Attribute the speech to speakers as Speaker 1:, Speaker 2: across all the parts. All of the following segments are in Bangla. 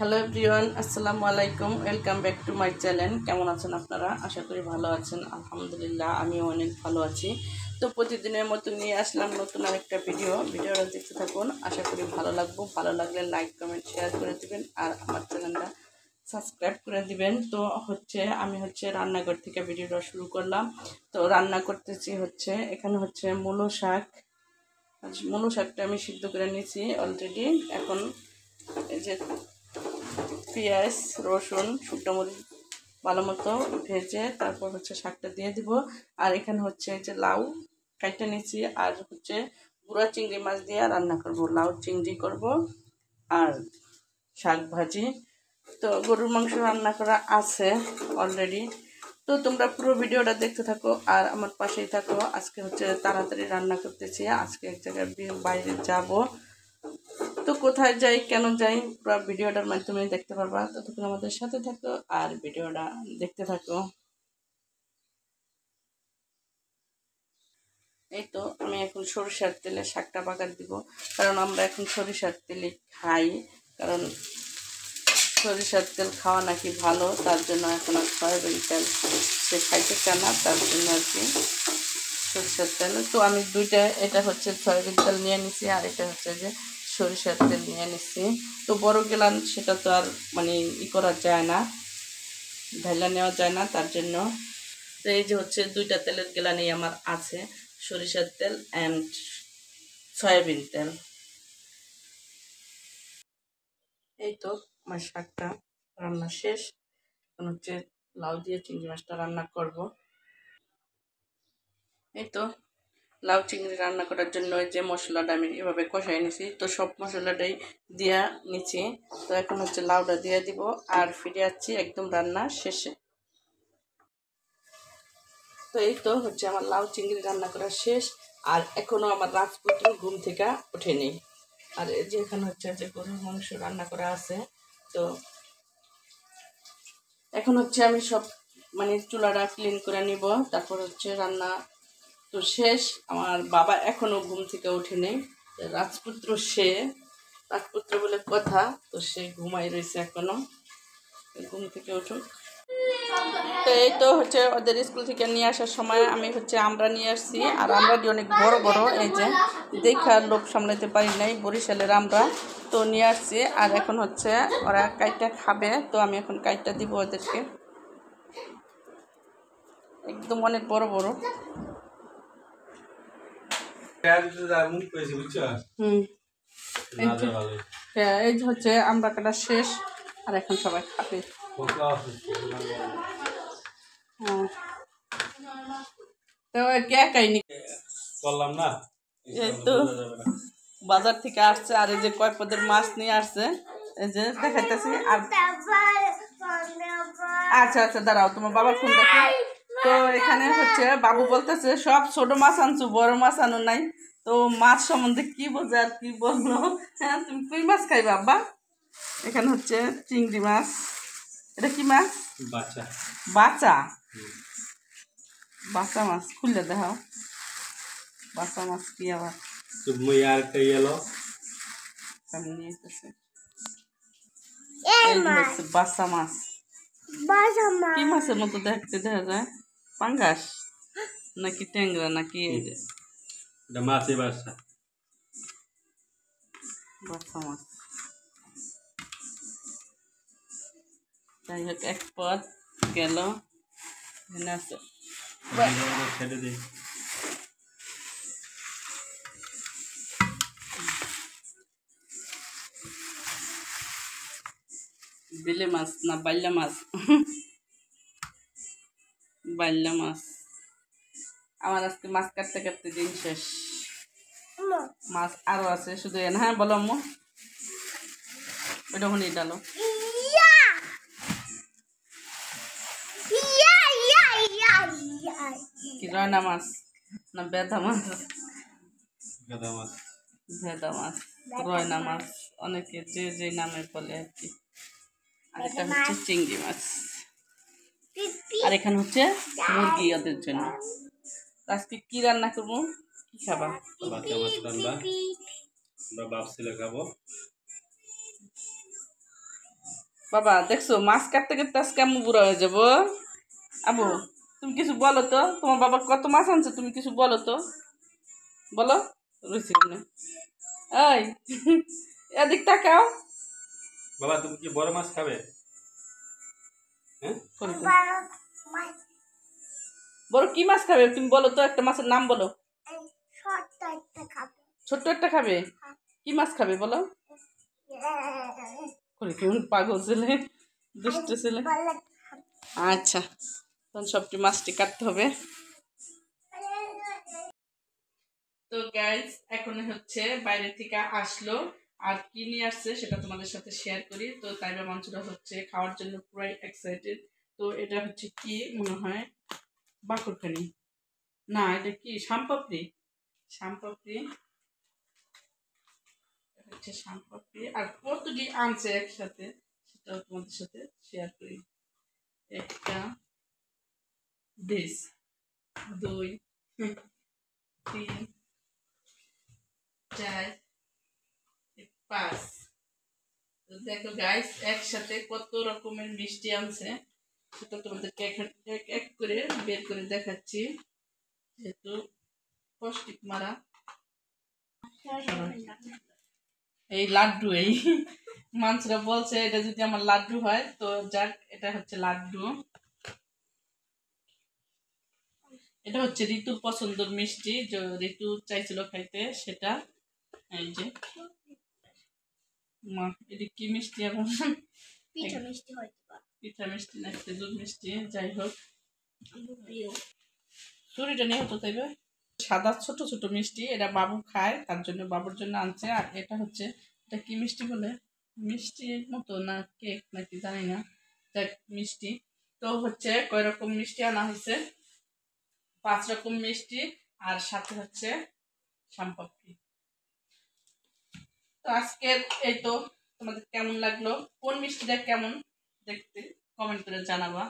Speaker 1: হ্যালো এভরিওয়ান, আসসালামু আলাইকুম। Welcome back to my channel. কেমন আছেন আপনারা? আশা করি ভালো আছেন। আলহামদুলিল্লাহ, আমিও অনেক ভালো আছি। তো প্রতিদিনের মতো নিয়ে আসলাম নতুন আরেকটা ভিডিওটা দেখতে থাকুন। আশা করি ভালো লাগবে। ভালো লাগলে লাইক কমেন্ট শেয়ার করে দিবেন আর আমার চ্যানেলটা সাবস্ক্রাইব করে দিবেন। তো আমি রান্নাঘর থেকে ভিডিওটা শুরু করলাম। তো রান্না করতেছি এখানে মূলো শাকটা আমি সিদ্ধ করে নিয়েছি অলরেডি। এখন এই যে পেঁয়াজ রসুন শুকনো মরিচ ভালো মতো ভেজে তারপর শাকটা দিয়ে দিব। আর এখানে লাউ কাটতে নিচ্ছি আর গুঁড়া চিংড়ি মাছ দিয়ে রান্না করব। লাউ চিংড়ি করব আর শাক ভাজি। তো গরুর মাংস রান্না করা আছে অলরেডি। তো তোমরা পুরো ভিডিওটা দেখতে থাকো আর আমার পাশেই থাকো। আজকে তাড়াতাড়ি রান্না করতেছি। আজকে এক জায়গায় বাইরে যাব। তো কোথায় যাই কেন যাই পুরো ভিডিওটার মাধ্যমে দেখতে পারবা। ততক্ষণ আমাদের সাথে থাকো আর ভিডিওটা দেখতে থাকো। এই তো আমি এখন সরিষার তেলে শাকটা বাগার দিব, কারণ আমরা এখন সরিষার তেলে খাই। কারণ সরিষার তেল খাওয়া নাকি ভালো, তার জন্য এখন আর সয়াবিন তেল সে খাইতে চায় না, তার জন্য আর কি সরিষার তেল। তো আমি এটা সয়াবিন তেল নিয়ে নিছি আর এটা যে সরিষার তেল নিয়ে নিছি। তো বড় গেলান সেটা তো আর করা যায় না, ঢাইলা নেওয়া যায় না, তার জন্য। তো এই যে দুইটা তেলের গেলানি আমার আছে, সরিষার তেল অ্যান্ড সয়াবিন তেল। এই তো আমার শাকটা রান্না শেষ। এখন লাউ দিয়ে চিংড়ি মাছটা রান্না করব। এই তো লাউ চিংড়ি রান্না করার জন্য যে মশলাটা আমি এভাবে কষাই নিছি, তো সব মশলাটাই দিয়া নিচ্ছি। তো এখন লাউটা দিয়ে দিব আর ফিরে আসছি একদম রান্না শেষে। তো এই তো আমার লাউ চিংড়ি রান্না করা শেষ আর এখনো আমার রাজপুত্র ঘুম থেকে ওঠেনি। আর এই যে এখানে যে গরুর মাংস রান্না করা আছে। তো এখন আমি সব চুলাটা ক্লিন করে নিব, তারপর রান্না তো শেষ। আমার বাবা এখনো ঘুম থেকে ওঠেনি। রাজপুত্র বলে কথা, তো সে ঘুমাই রয়েছে এখনো, ঘুম থেকে উঠুক। তো এই তো ওদের স্কুল থেকে নিয়ে আসার সময় আমি আমরা নিয়ে আসছি। আর আমরাটি অনেক বড় বড়, এই যে দেখার লোভ সামলাতে পারি নাই, বরিশালের আমরা। তো নিয়ে আসছি আর এখন ওরা কাইটটা খাবে। তো আমি এখন কাইটটা দিব ওদেরকে, একদম অনেক বড় বড়। হ্যাঁ, এই যে আমরা কাটা শেষ আর এখন সবাই খাবে। তো বাজার থেকে আসছে আর এই যে কয় পদের মাছ নিয়ে আসছে, এই যে দেখাইতেছি। আর আচ্ছা আচ্ছা দাঁড়াও, তোমার বাবার ফোন দেখো। তো এখানে বাবু বলতেছে সব ছোট মাছ আনছো, বড় মাছ আনো নাই। তো মাছ সম্বন্ধে কি বোঝে আর কি বললো। হ্যাঁ, তুমি কই মাছ খাইবা আব্বা? এখানে চিংড়ি মাছ। এটা কি মাছ? বাচা বাচা মাছ খুললে দেখাও। বাচা মাছ কি আবার বাচা মাছ কি মাছের মতো দেখতে দেখা যায়? পাঙ্গাস নাকি ট্যাংরা নাকি? বাচা মাছ। যাই হোক, এক পদ গেল। বেলে মাছ না বাইল্লা মাছ? বাইল্লা মাছ। আমার আজকে মাছ কাটতে কাটতে দিন শেষ। মাছ আরো আছে শুধু। হ্যাঁ বলো আম্মু, ওইটা হনি ডালো। কি রয়না মাছ না বেদা মাছ? ভেদা মাছ, রয়না মাছ, অনেকে যে যে নামে বলে আর কি। আর এটা চিংড়ি মাছ। আর এখানে মুরগি ওদের জন্য। আজকে কি রান্না করবো, কি খাবা?
Speaker 2: আমরা বাপ ছেলে খাবো।
Speaker 1: বাবা দেখছো মাছ কাটতে কাটতে আজকে আম্মু বুড়া হয়ে যাবো। আবু তুমি কিছু বলো তো, তোমার বাবা কত মাছ আনছে তুমি কিছু বলো তো, বলো। রুচি না এই এদিক তাকাও।
Speaker 2: বাবা তুমি কি বড় মাছ খাবে? হ্যাঁ
Speaker 1: বড় কি মাছ খাবে তুমি বলো তো, একটা মাছের নাম বলো। ছোট্ট একটা খাবে, কি মাছ খাবে বলো। কেমন পাগল ছেলে, দুষ্ট ছেলে। আচ্ছা তখন সবটি মাছটি কাটতে হবে। তো গাইস এখন হচ্ছে বাইরে থেকে আসলো, আর কি নিয়ে আসছে সেটা তোমাদের সাথে শেয়ার করি। তো তাইবা মাংসটা হচ্ছে খাওয়ার জন্য পুরাই এক্সাইটেড। তো এটা হচ্ছে কি মনে হয় বাকরখানি, না এটা কি শামপাপড়ি, শামপাপড়ি হচ্ছে শামপাপড়ি। আর কতটি আনছে একসাথে সেটাও তোমাদের সাথে শেয়ার করি। একটা, ডিশ, 2, 3, 4, 5। তো দেখো গাইস একসাথে কত রকমের মিষ্টি আনছে সেটা তোমাদেরকে এক এক করে বের করে দেখাচ্ছি, যেহেতু পৌষ্টিক মারা। এই লাড্ডু, এই মানুষরা বলছে এটা যদি আমার লাড্ডু হয় তো যাক, এটা হচ্ছে লাড্ডু। এটা হচ্ছে ঋতুর পছন্দের মিষ্টি, যে ঋতু চাইছিল খাইতে সেটা। এই যে মা এটা কি মিষ্টি এখন, পিঠা মিষ্টি না খেজুর মিষ্টি, যাই হোক চুরিটা নিয়ে হতো তাইবে। সাদা ছোট ছোট মিষ্টি, এটা বাবু খায় তার জন্য বাবুর জন্য আনছে। আর এটা হচ্ছে, এটা কি মিষ্টি বলে, মিষ্টির মতো না কেক নাকি জানি না, যাক মিষ্টি। তো হচ্ছে কয় রকম মিষ্টি আনা হয়েছে, 5 রকম মিষ্টি, আর সাথে হচ্ছে শামপাপড়ি। তো আজকে এই তো, তোমাদের কেমন লাগলো, কোন মিষ্টিটা কেমন দেখতে কমেন্ট করে জানাবা।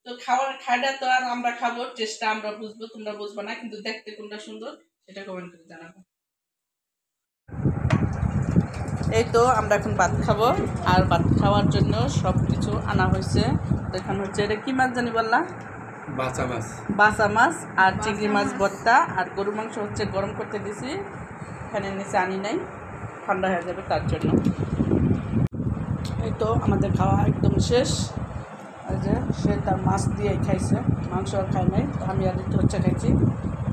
Speaker 1: তো খাওয়াটা তো আর আমরা খাবো, টেস্টটা আমরা বুঝবো, তোমরা বুঝবা না, কিন্তু দেখতে কোনটা সুন্দর সেটা কমেন্ট করে জানাবো। এই তো আমরা এখন ভাত খাবো, আর ভাত খাওয়ার জন্য সব কিছু আনা হয়েছে। এখানে হচ্ছে এটা কি মাছ জানি বললা,
Speaker 2: বাঁচা মাছ,
Speaker 1: বাসা মাছ আর চিংড়ি মাছ ভর্তা, আর গরু মাংস হচ্ছে গরম করতে দিছি, এখানে নিচে আনি নাই, ঠান্ডা হয়ে যাবে তার জন্য। এই তো আমাদের খাওয়া একদম শেষ। এই যে সে তার মাছ দিয়ে খাইছে, মাংস আর খাই নাই, আমি আর ঋতু হচ্ছে খাইছি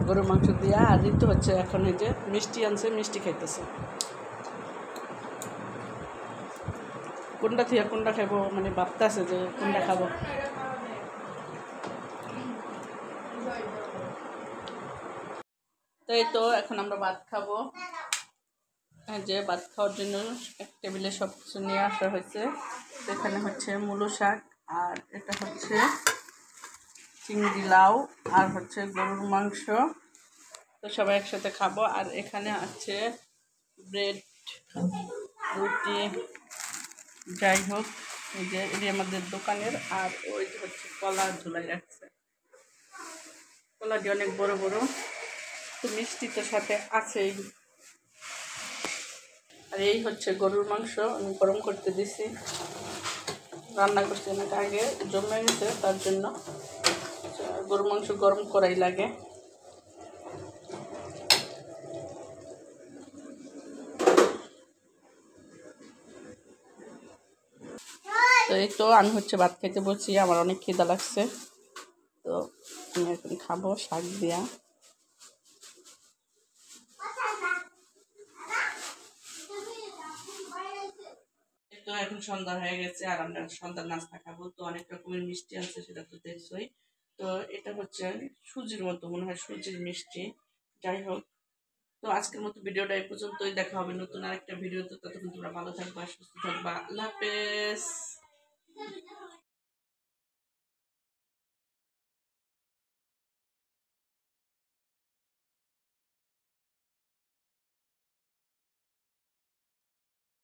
Speaker 1: গরুর মাংস দিয়ে। আর ঋতু হচ্ছে এখন এই যে মিষ্টি আনছে, মিষ্টি খাইতেছে। কোনটা থেকে কোনটা খাইবো মানে ভাবতে আছে যে কোনটা খাবো। তো এই তো এখন আমরা ভাত খাবো। যে ভাত খাওয়ার জন্য এক টেবিলে সব কিছু নিয়ে আসা হয়েছে। এখানে হচ্ছে মূলো শাক, আর এটা হচ্ছে চিংড়ি লাউ, আর হচ্ছে গরুর মাংস। তো সবাই একসাথে খাবো। আর এখানে আছে ব্রেড, রুটি, যাই হোক এই যে এটি আমাদের দোকানের। আর ওই যে হচ্ছে কলা ঝুলাই রাখছে, কলাটি অনেক বড় বড়। তো মিষ্টি তো সাথে আছেই। আর এই হচ্ছে গরুর মাংস, আমি গরম করতে দিছি, রান্না করছি অনেক আগে, জমে গেছে তার জন্য। গরুর মাংস গরম করাই লাগে। তো এই তো আমি হচ্ছে ভাত খাইতে বলছি, আমার অনেক খিদা লাগছে। তো আমি এখন খাবো শাক দিয়া। তো এখন সন্ধ্যা হয়ে গেছে, আর আমরা সন্ধ্যার নাস্তা খাবো। তো অনেক রকমের মিষ্টি আছে সেটা তো দেখছোই। তো এটা হচ্ছে সুজির মতো, মনে হয় সুজির মিষ্টি, যাই হোক। তো আজকের মতো ভিডিওটা এই পর্যন্তই, দেখা হবে নতুন আরেকটা ভিডিওতে। ততক্ষণ তোমরা ভালো থাকবা, সুস্থ থাকবা, আল্লাহ হাফেজ।